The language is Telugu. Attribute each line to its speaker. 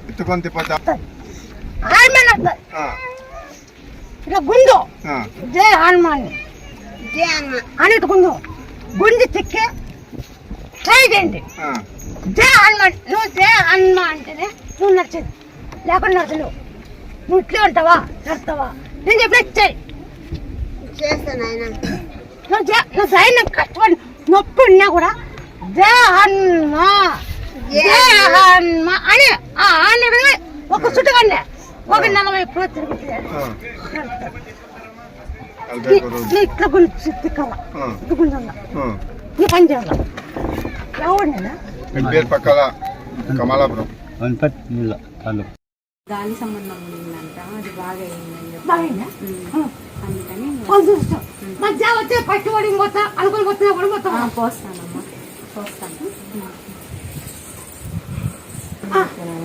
Speaker 1: ఎత్తుకొని తిప్పతా
Speaker 2: ఇట్లా గుండు జై హనుమాన్ అనేది గుండు గుండి తిక్కి ట్రై చేయండి. జై హనుమాన్, నువ్వు జై హనుమాన్ అంటేనే నువ్వు నచ్చేది, లేకుండా నచ్చలేవు. నువ్వు ఇట్లే ఉంటావా నడుస్తావా? నేను చెప్పిన నువ్వు సైన్ కష్టపడి నొప్పి ఉన్నా కూడా జై హనుమా జై హనుమా అని ఒక చుట్టుకండి ఒక 40 ఎప్పుడు తిరుగుతుంది. ఇట్లా గురించి తిక్కవ గుంజంగా నీ పని చేయాల. ఎవరినైనా
Speaker 1: కమలాపురం
Speaker 3: గాలి సంబంధం ఉందంట, అది బాగా అందుకని
Speaker 2: మధ్య వచ్చే పట్టుబడి పోతా అనుకుని పోతున్నా కూడా మొత్తం
Speaker 3: పోస్తానమ్మా, పోస్తాను.